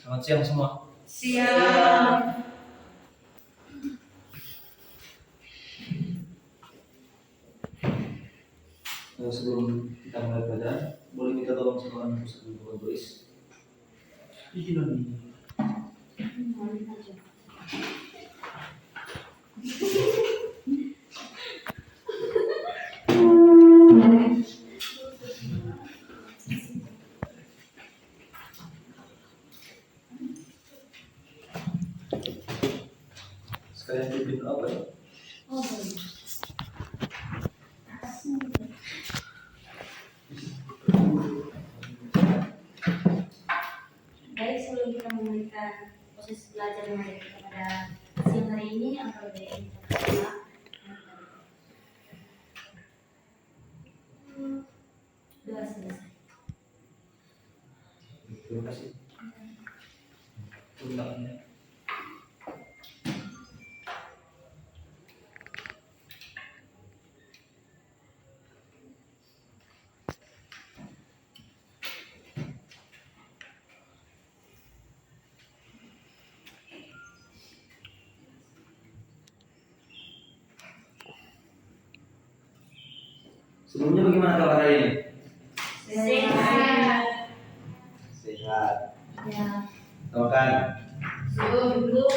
Selamat siang semua. Siang. Sebelum kita mulai pelajaran, boleh kita tolong silakan pusat buku tulis. Izin lagi. Sekalian bikin apa ya? Baik, sebelum kita memberikan proses belajar mereka pada siang hari ini, antara dari sudah selesai. Terima kasih. Undangnya. Sebelumnya bagaimana kabar hari ini? Sehat. Sehat. Ya. Makan. Belum.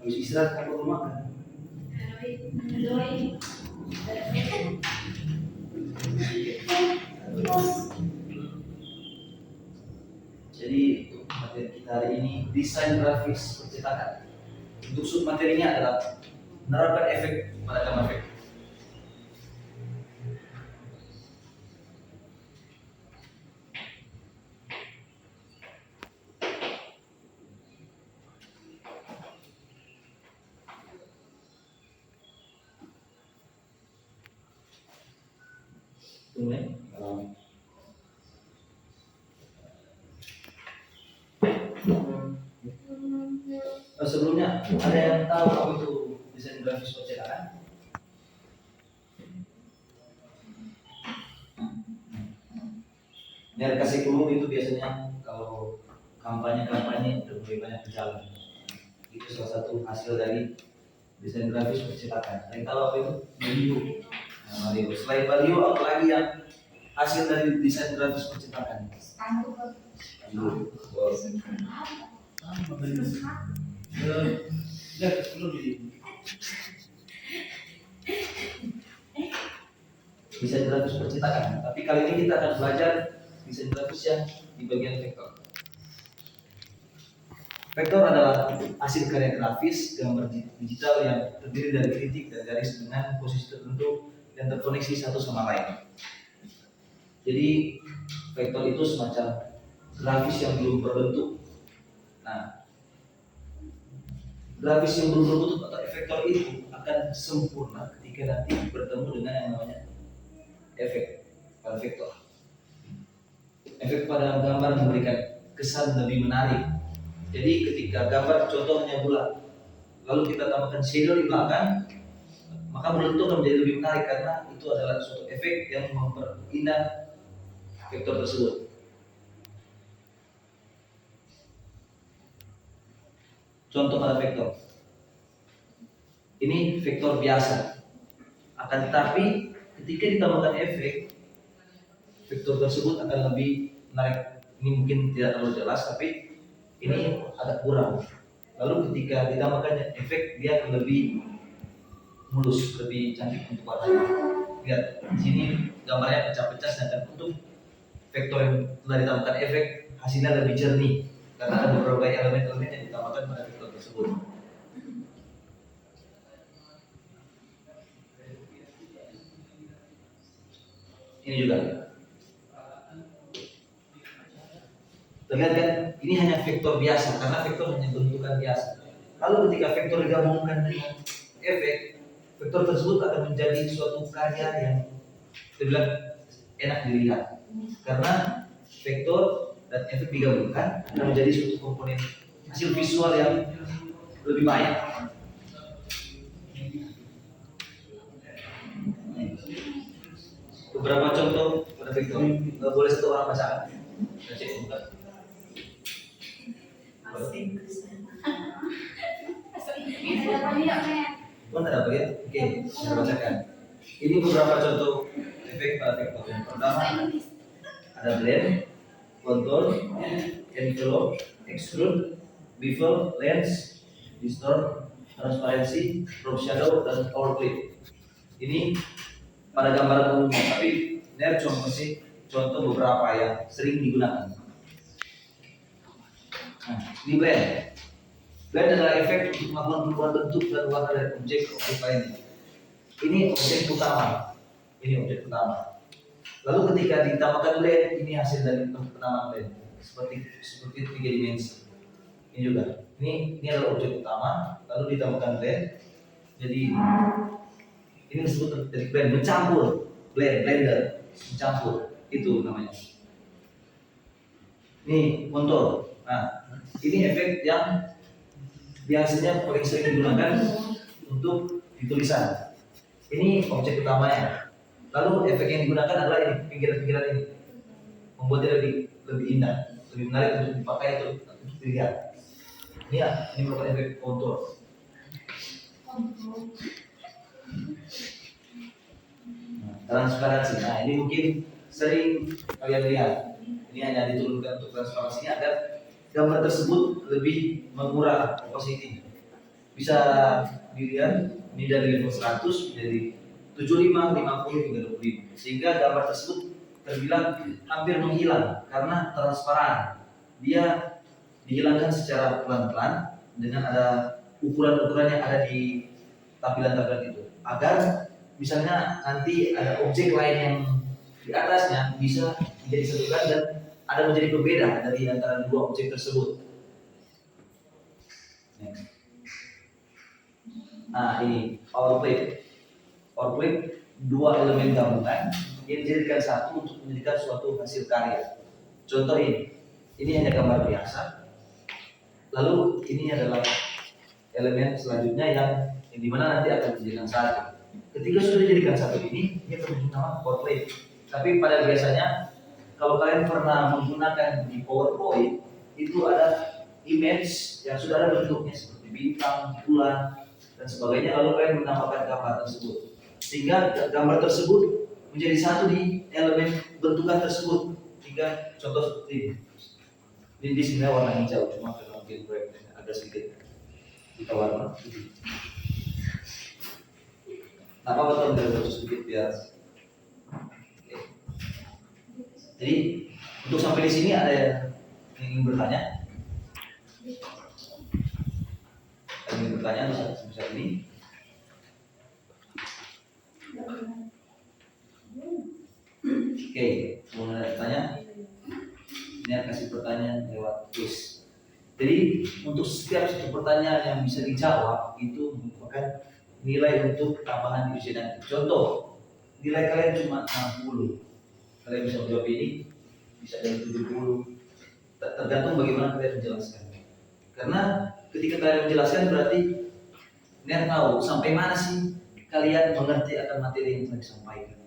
Habis istirahat apa mau makan? Jadi untuk materi kita hari ini desain grafis percetakan. Untuk sub materinya adalah menerapkan efek pada gambar efek. Tunggu. Sebelumnya ada yang tahu apa itu desain grafis percetakan? Biar kasih clue itu biasanya kalau kampanye udah mulai banyak berjalan. Itu salah satu hasil dari desain grafis percetakan. Yang tahu apa itu? Baliho. Nah, baliho. Selain baliho, apa lagi yang hasil dari desain grafis percetakan? Baliho. Desain grafis percetakan. Tapi kali ini kita akan belajar desain grafis yang di bagian vektor. Vektor adalah hasil karya grafis gambar digital yang terdiri dari titik dan garis dengan posisi tertentu yang terkoneksi satu sama lain. Jadi vektor itu semacam grafis yang belum berbentuk. Nah, grafis yang belum berbentuk atau vektor itu akan sempurna ketika nanti bertemu dengan yang namanya efek pada vektor. Efek pada gambar memberikan kesan lebih menarik. Jadi ketika gambar contohnya bulat, lalu kita tambahkan shadow di belakang, maka bulat itu akan menjadi lebih menarik karena itu adalah suatu efek yang memperindah vektor tersebut. Contoh pada vektor. Ini vektor biasa. Akan tetapi ketika ditambahkan efek, vektor tersebut akan lebih menarik. Ini mungkin tidak terlalu jelas, tapi ini agak kurang. Lalu ketika ditambahkan efek, dia akan lebih mulus, lebih cantik untuk warnanya. Lihat, di sini gambarnya pecah-pecah, sedangkan untuk vektor yang telah ditambahkan efek, hasilnya lebih jernih karena ada beberapa elemen-elemen yang ditambahkan pada vektor tersebut. Ini juga. Terlihat kan, ini hanya vektor biasa karena vektor hanya bentukan biasa. Lalu ketika vektor digabungkan dengan efek, vektor tersebut akan menjadi suatu karya yang terbilang enak dilihat. Karena vektor dan efek digabungkan akan menjadi suatu komponen hasil visual yang lebih baik. Beberapa contoh pada vektor, boleh satu orang baca. Saya bacakan. Ini beberapa contoh efek pada vektor. Yang pertama ada blend, contour, envelope, extrude, bevel, lens, distort, transparency, drop shadow, dan overlay. Ini pada gambaran umum, tapi ini cuma kasih contoh beberapa yang sering digunakan. Nah, ini blend. Blend adalah efek untuk melakukan perubahan bentuk dan warna dari objek lainnya. Ini objek utama. Ini objek utama. Lalu ketika ditambahkan blend, ini hasil dari penamaan blend. Seperti 3 dimensi. Ini juga. Ini adalah objek utama. Lalu ditambahkan blend. Jadi ini disebut dari blend, mencampur, blender, mencampur, itu namanya. Ini kontur. Nah, ini efek yang biasanya paling sering digunakan untuk di tulisan. Ini objek utamanya. Lalu efek yang digunakan adalah ini, pinggiran-pinggiran ini, membuatnya lebih indah, lebih menarik untuk dipakai untuk dilihat. Ini ya, ini merupakan efek kontur. Transparansi. Nah, ini mungkin sering kalian lihat. Ini hanya diturunkan untuk transparansinya agar gambar tersebut lebih mengurangi opacity. Bisa dilihat ini dari level 100 jadi 75, 50 hingga 25. Sehingga gambar tersebut terbilang hampir menghilang karena transparan. Dia dihilangkan secara pelan-pelan dengan ada ukuran-ukuran yang ada di tampilan-tampilan itu. Agar misalnya nanti ada objek lain yang di atasnya bisa menjadi satukan dan ada menjadi berbeda dari antara dua objek tersebut. Next. Nah, ini power plate. Power plate dua elemen gabungan yang dijadikan satu untuk menjadikan suatu hasil karya. Contoh ini hanya gambar biasa. Lalu ini adalah elemen selanjutnya yang dimana nanti akan dijadikan satu. Ketika sudah dijadikan satu ini, dia akan menggunakan power plate. Tapi pada biasanya, kalau kalian pernah menggunakan di PowerPoint, itu ada image yang sudah ada bentuknya seperti bintang, bulan, dan sebagainya. Lalu kalian menambahkan gambar tersebut, sehingga gambar tersebut menjadi satu di elemen bentukan tersebut. Hingga contoh seperti ini. Ini di sini warna hijau, cuma kalau mungkin proyeknya agak sedikit kita warna putih. Apa betul dari sedikit biar. Oke. Jadi untuk sampai di sini ada yang ingin bertanya? Ada yang ingin bertanya bisa ini? Oke, mau tanya? Ini akan kasih pertanyaan lewat quiz. Jadi untuk setiap satu pertanyaan yang bisa dijawab itu merupakan nilai untuk tambahan di ujian nanti. Contoh, nilai kalian cuma 60. Kalian bisa menjawab ini, bisa dari 70. Tergantung bagaimana kalian menjelaskan. Karena ketika kalian menjelaskan berarti kalian tahu sampai mana sih kalian mengerti akan materi yang telah disampaikan.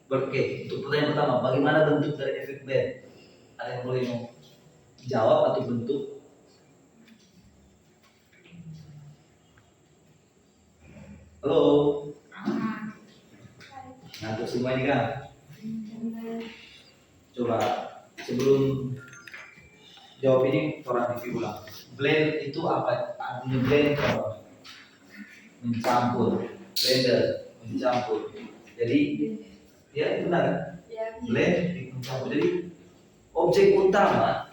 Oke, untuk pertanyaan pertama, bagaimana bentuk dari efek blend? Ada yang boleh mau jawab atau bentuk? Halo? Ngantuk semua ini kan? Coba sebelum jawab ini orang review ulang. Blend itu apa? Artinya blend apa? Mencampur. Blender, mencampur. Jadi ya benar kan? Blend mencampur. Jadi objek utama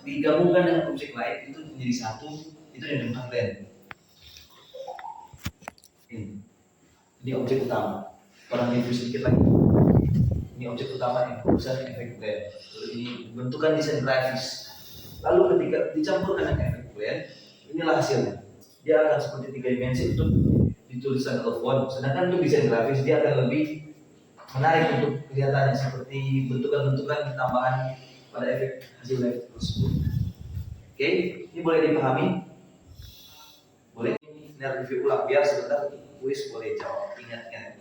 digabungkan dengan objek lain itu menjadi satu, itu yang dinamakan blend. Ini objek utama. Orang review sedikit lagi. Ini objek utama yang urusan efek blend. Lalu ini bentukan desain grafis. Lalu ketika dicampur dengan efek blend, inilah hasilnya. Dia akan seperti 3 dimensi untuk ditulisan atau font. Sedangkan untuk desain grafis dia akan lebih menarik untuk kelihatannya seperti bentukan-bentukan tambahan pada efek hasil efek tersebut. Oke, ini boleh dipahami? Boleh ini review ulang biar sebentar kuis boleh jawab. Ingat.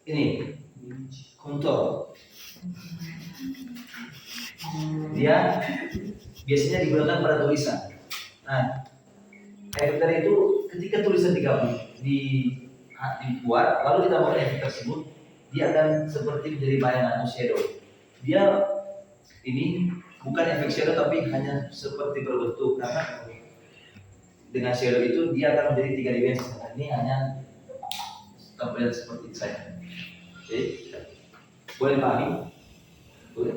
Ini kontur. Dia biasanya digunakan pada tulisan. Nah, efek dari itu ketika tulisan digabung dibuat lalu ditambahkan efek tersebut, dia akan seperti menjadi bayangan atau shadow. Dia ini bukan efek shadow tapi hanya seperti berbentuk, karena dengan shadow itu dia akan menjadi 3 dimensi. Nah, ini hanya terlihat seperti itu saja. Oke, boleh pahami? Boleh.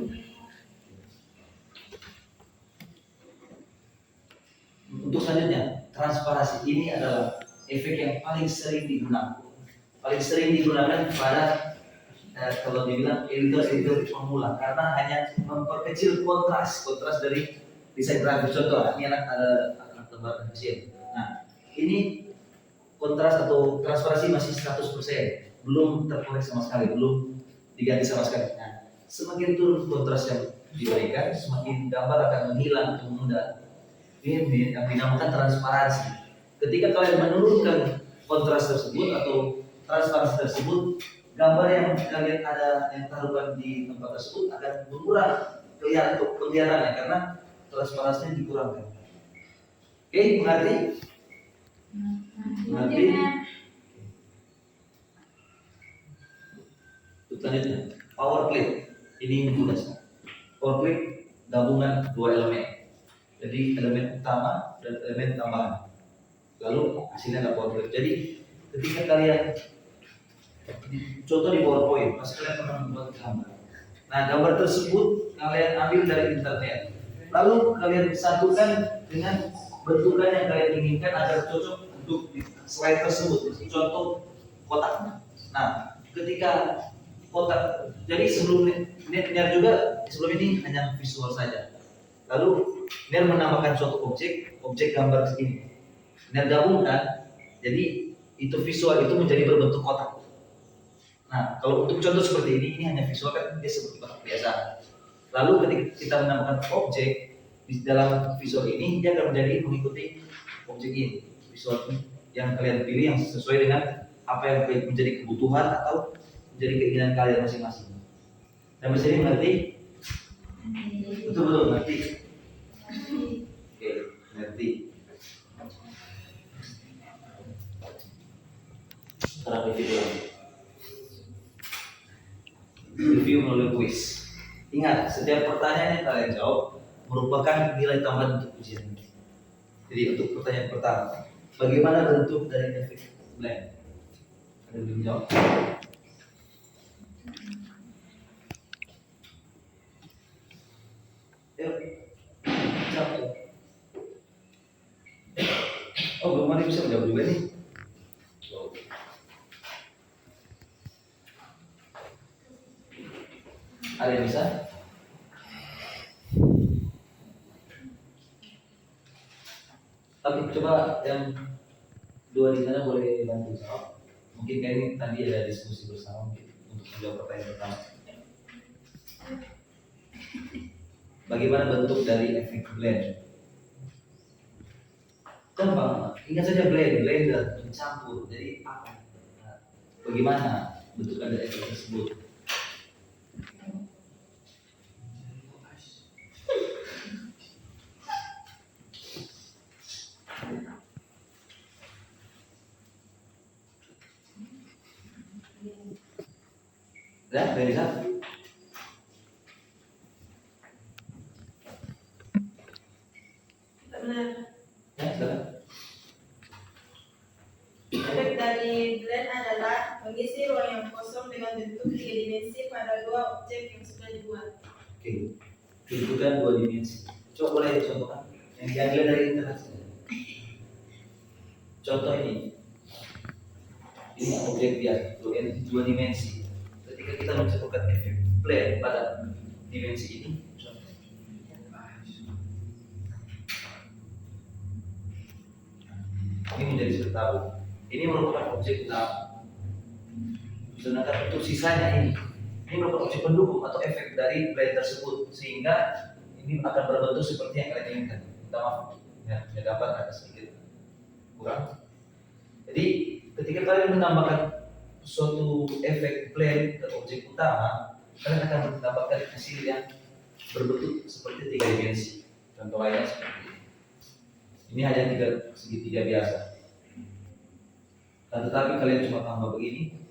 Untuk selanjutnya, transparasi ini adalah efek yang paling sering digunakan. Paling sering digunakan pada kalau dibilang editor pemula, karena hanya memperkecil kontras dari desain grafis. Contoh, ini anak gambar kecil. Nah, ini kontras atau transparansi masih 100%, belum terkorek sama sekali, belum diganti sama sekali. Nah, semakin turun kontras yang diberikan, semakin gambar akan menghilang atau memudar. Ini yang dinamakan transparansi. Ketika kalian menurunkan kontras tersebut atau transparansi tersebut, gambar yang kalian ada yang taruhkan di tempat tersebut akan berkurang kelihatannya karena transparansinya dikurangkan. Oke, mengerti? Mengerti? Selanjutnya, power plate. Ini mudah. Power plate gabungan dua elemen. Jadi elemen utama dan elemen tambahan. Lalu hasilnya ada power plate. Jadi ketika kalian contoh di PowerPoint, pas kalian pernah membuat gambar. Nah, gambar tersebut kalian ambil dari internet. Lalu kalian satukan dengan bentukan yang kalian inginkan agar cocok untuk slide tersebut. Contoh kotak. Nah, ketika kotak, jadi sebelum Niar juga sebelum ini hanya visual saja. Lalu Niar menambahkan suatu objek gambar segini. Niar gabungkan, jadi itu visual itu menjadi berbentuk kotak. Nah, kalau untuk contoh seperti ini hanya visual kan dia seperti kotak biasa. Lalu ketika kita menambahkan objek di dalam visual ini, dia akan menjadi mengikuti objek ini, visual yang kalian pilih yang sesuai dengan apa yang menjadi kebutuhan atau menjadi keinginan kalian masing-masing. Dan bisa mengerti? Betul ngerti? Oke, ngerti. Sekarang review melalui quiz. Ingat, setiap pertanyaan yang kalian jawab merupakan nilai tambahan untuk ujian. Jadi untuk pertanyaan pertama, bagaimana bentuk dari efek blend? Ada yang jawab? Jawab. Oh, belum ada yang bisa menjawab juga nih. Ada yang bisa? Tapi coba yang dua di sana boleh bantu jawab. Mungkin kayak ini tadi ada diskusi bersama mungkin untuk menjawab pertanyaan pertama. Bagaimana bentuk dari efek blend? Gampang, ingat saja blender mencampur. Jadi apa? Bagaimana bentuk dari efek tersebut? Ya, dari sana. Benar. Ya, silakan. Efek dari blend adalah mengisi ruang yang kosong dengan bentuk 3 dimensi pada dua objek yang sudah dibuat. Oke, bentukan 2 dimensi. Coba boleh contohkan yang diambil dari internet. Contoh ini objek dia 2 dimensi. Ketika kita mencoba efek blend pada dimensi ini, ini menjadi sertabu. Ini merupakan objek utama. Sedangkan untuk sisanya ini merupakan objek pendukung atau efek dari blend tersebut, sehingga ini akan berbentuk seperti yang kalian inginkan. Minta maaf, ya dapat ada sedikit kurang. Jadi ketika kalian menambahkan suatu efek blend ke objek utama, kalian akan mendapatkan hasil yang berbentuk seperti 3 dimensi. Contoh lainnya seperti ini. Ini hanya segitiga biasa. Tetapi kalian cuma tambah begini,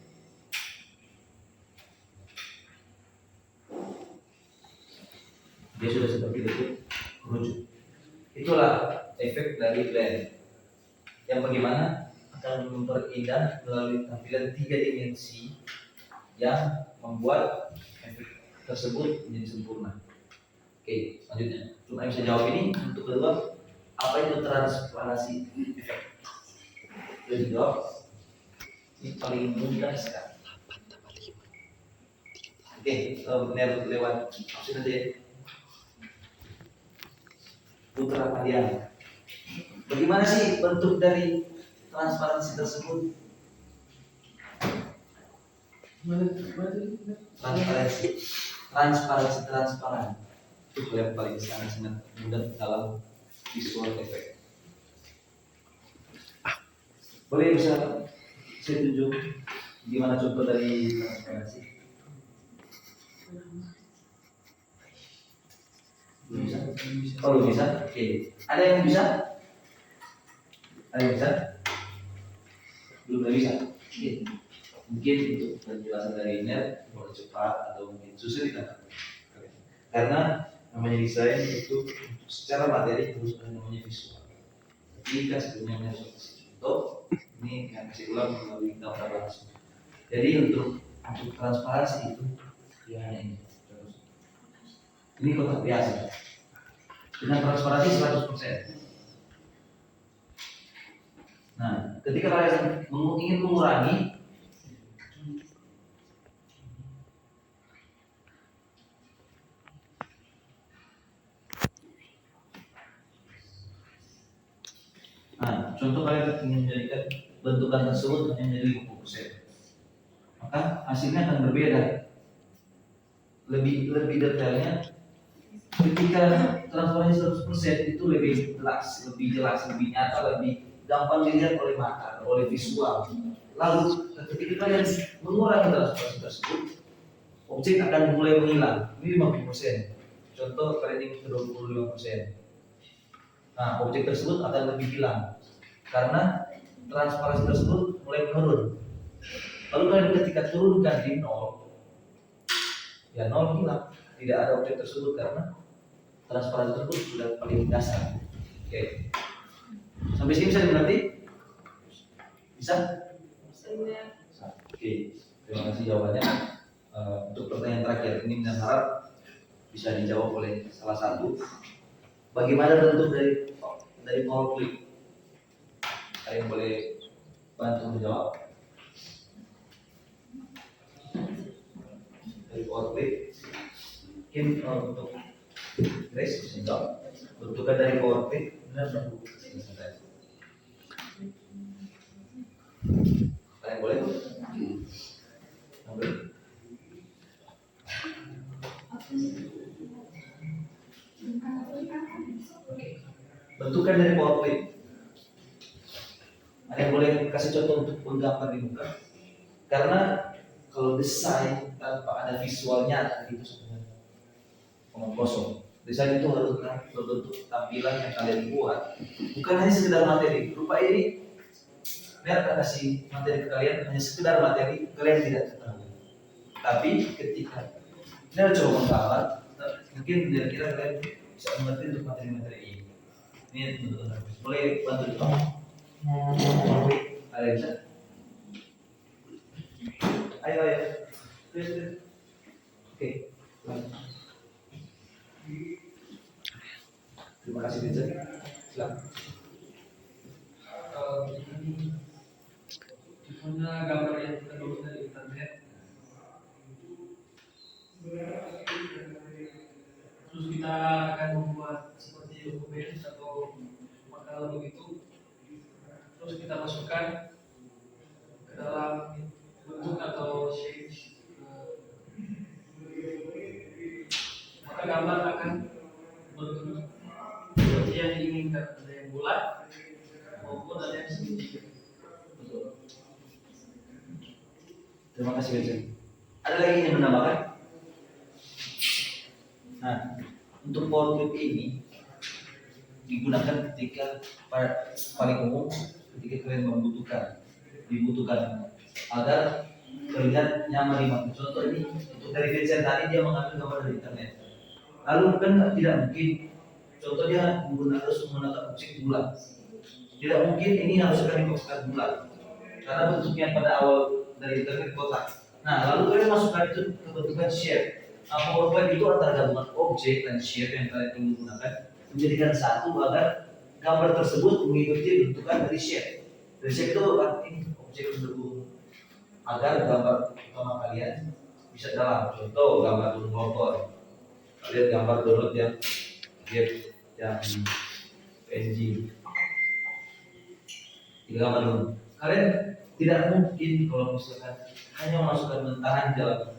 dia sudah seperti bentuk kerucut. Itulah efek dari blend yang bagaimana akan memperindah melalui tampilan 3 dimensi yang membuat efek tersebut menjadi sempurna. Oke, selanjutnya cuma bisa jawab ini. Untuk kedua, apa itu transparansi efek? Sudah dijawab. Ini paling mudah sekali. Oke, benar lewat opsi nanti ya. Putra Padian. Bagaimana sih bentuk dari transparansi tersebut? Transparan. Itu yang paling sangat mudah dalam visual effect. Boleh bisa saya tunjuk gimana contoh dari transparansi? Belum bisa? Oh, belum bisa? Oke. Ada yang bisa? Ada yang bisa? Belum bisa? Oke. Mungkin untuk penjelasan dari net boleh cepat atau mungkin susah tidak? Karena namanya desain itu secara materi terus ada namanya visual. Tapi kan sebelumnya namanya contoh ini yang kasih ulang melalui gambar langsung. Jadi untuk transparansi itu ya hanya ini. Ini kotak biasa dengan transparansi 100%. Nah, ketika kalian ingin mengurangi, nah, contoh kalian ingin menjadikan bentukan tersebut hanya menjadi 50%, maka hasilnya akan berbeda. Lebih detailnya, ketika transparansi 100% itu lebih jelas, lebih nyata, lebih gampang dilihat oleh mata, oleh visual. Lalu ketika kalian mengurangi transparansi tersebut, objek akan mulai menghilang. Ini 50%. Contoh kalian ingin ke 25%. Nah, objek tersebut akan lebih hilang karena transparansi tersebut mulai menurun. Lalu kalian ketika turunkan di 0, ya 0 hilang, tidak ada objek tersebut karena transparansi tersebut sudah paling dasar. Oke. Sampai sini bisa dimengerti? Bisa? Oke. Terima kasih jawabannya. Untuk pertanyaan terakhir ini dengan harap bisa dijawab oleh salah satu. Bagaimana bentuk dari power clip? Kalian boleh bantu menjawab. Dari power clip, mungkin untuk Grace bisa jawab. Bentukan dari power clip benar bentuk. Kalian boleh? Boleh. Bentukan dari power clip. Ada yang boleh kasih contoh untuk menggambar di muka? Karena kalau desain tanpa ada visualnya itu sebenarnya omong kosong. Desain itu harus berbentuk tampilan yang kalian buat, bukan hanya sekedar materi. Rupa ini, biar akan kasih materi ke kalian hanya sekedar materi, kalian tidak tahu. Tapi ketika kalian coba menggambar, mungkin kira-kira kalian bisa mengerti untuk materi-materi ini. Ini betul-betul boleh bantu coba. Ada bisa? Ayo. Oke. Terima kasih Vincent. Silakan. Punya gambar yang kita download dari internet. Terus kita akan membuat seperti dokumen atau makalah begitu. Terus kita masukkan ke dalam bentuk atau shape. Maka gambar akan berbentuk seperti yang diinginkan, ada yang bulat maupun ada yang segitiga. Terima kasih Vincent. Ada lagi yang menambahkan? Nah, untuk power clip ini digunakan ketika paling umum ketika kalian membutuhkan dibutuhkan agar terlihat nyaman di mata. Contoh ini untuk dari Vincent tadi dia mengambil gambar dari internet. Lalu kan tidak mungkin, contoh dia harus menggunakan objek bulat. Tidak mungkin ini harus sekali masukkan bulat karena bentuknya pada awal dari internet kotak. Nah, lalu kalian masukkan itu ke bentukan shape. Nah, PowerPoint itu antara gabungan objek dan shape yang kalian ingin gunakan menjadikan satu agar gambar tersebut mengikuti bentukan dari shape. Dari shape itu ini objek pendukung agar gambar utama kalian bisa dalam. Contoh gambar gunung motor, kalian gambar download yang PNG. Tiga gambar dulu. Kalian tidak mungkin kalau misalkan hanya memasukkan mentahan dalam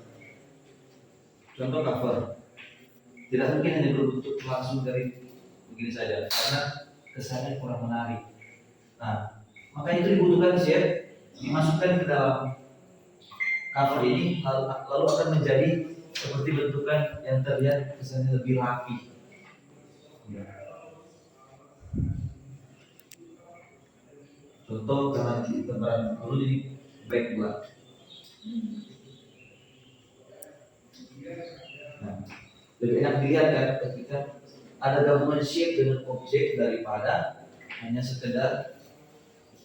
contoh cover, tidak mungkin hanya berbentuk langsung dari begini saja karena kesannya kurang menarik. Nah, maka itu dibutuhkan shape dimasukkan ke dalam cover ini lalu akan menjadi seperti bentukan yang terlihat kesannya lebih rapi. Contoh karena gambaran dulu jadi baik bulat. Nah, lebih enak dilihat kan ketika ada gabungan shape dengan objek daripada hanya sekedar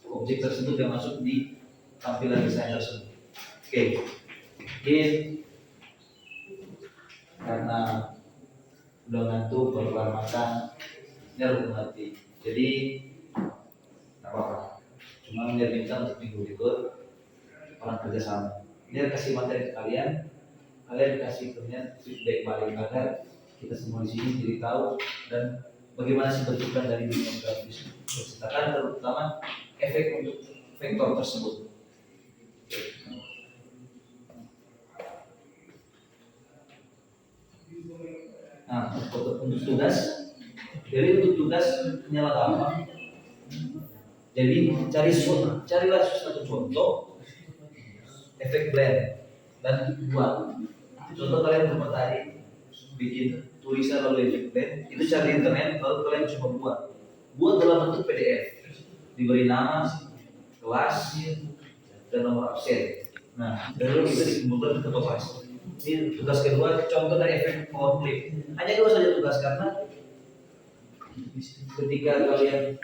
objek tersebut yang masuk di tampilan desain tersebut. Oke, mungkin karena udah ngantuk baru kelar makan, ini harus mengerti. Jadi nggak apa-apa. Cuma menjadikan untuk minggu berikut orang kerjasama. Ini kasih materi ke kalian, kalian kasih kemudian feedback balik agar kita semua di sini jadi tahu dan bagaimana sih bentukan dari desain grafis percetakan, terutama efek untuk vektor tersebut. Nah, untuk tugas, jadi untuk tugas nyala gampang. Jadi carilah satu contoh efek blend dan buat. Contoh kalian coba tadi bikin tulisan lalu efek blend, itu cari di internet lalu kalian coba buat dalam bentuk PDF, diberi nama, kelas, dan nomor absen. Nah, lalu itu dikumpulkan ke topaz. Ini tugas kedua, contoh dari efek power clip. Hanya dua saja tugas karena ketika kalian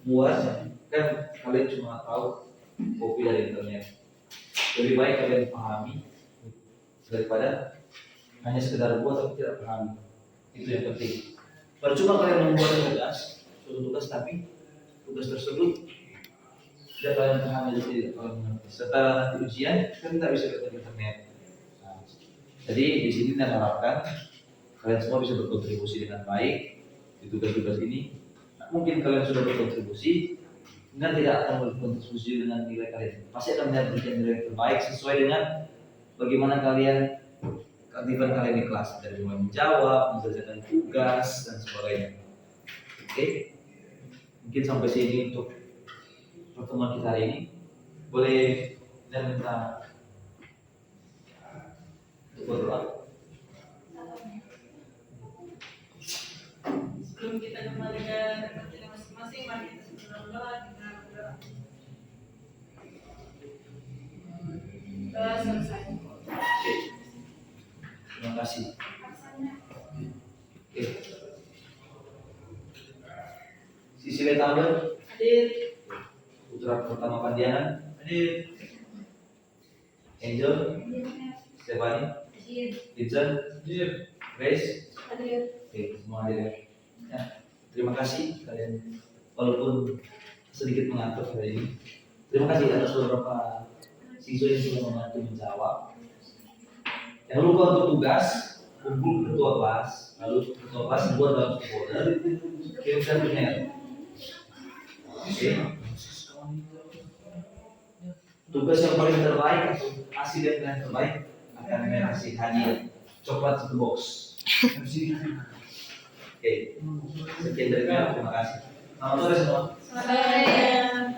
buat kan kalian cuma tahu copy dari internet. Lebih baik kalian pahami daripada hanya sekedar buat tapi tidak pahami. Itu yang penting. Percuma kalian membuat suatu tugas tapi tugas tersebut tidak kalian pahami jadi kalian mengerti. Setelah nanti ujian kan tidak bisa lihat di internet. Nah, jadi di sini saya harapkan kalian semua bisa berkontribusi dengan baik di tugas-tugas ini. Mungkin kalian sudah berkontribusi, dan tidak akan berkontribusi dengan nilai kalian. Pasti akan mendapatkan nilai terbaik sesuai dengan bagaimana kalian keaktifan kalian di kelas, dari mulai menjawab, mengerjakan tugas dan sebagainya. Oke, mungkin sampai sini untuk pertemuan kita hari ini. Boleh dan minta untuk berdoa. Sebelum kita kembali ke tempat kita masing-masing, mari kita berdoa. Doa selesai. Oke. Terima kasih. Oke. Sisi Tambah Hadir. Putra pertama Pandianan hadir. Angel, Stephanie, Vincent, Grace, oke, semua hadir ya. Ya, terima kasih kalian walaupun sedikit mengantuk hari ini. Terima kasih atas beberapa siswa yang sudah membantu menjawab. Jangan lupa untuk tugas kumpul ketua kelas, lalu ketua kelas buat dalam folder, kirimkan ke mail. Oke. Tugas yang paling terbaik atau hasil yang paling terbaik akan saya kasih hadiah coklat satu box. Oke, sekian dari saya. Terima kasih. Selamat sore semua. Selamat.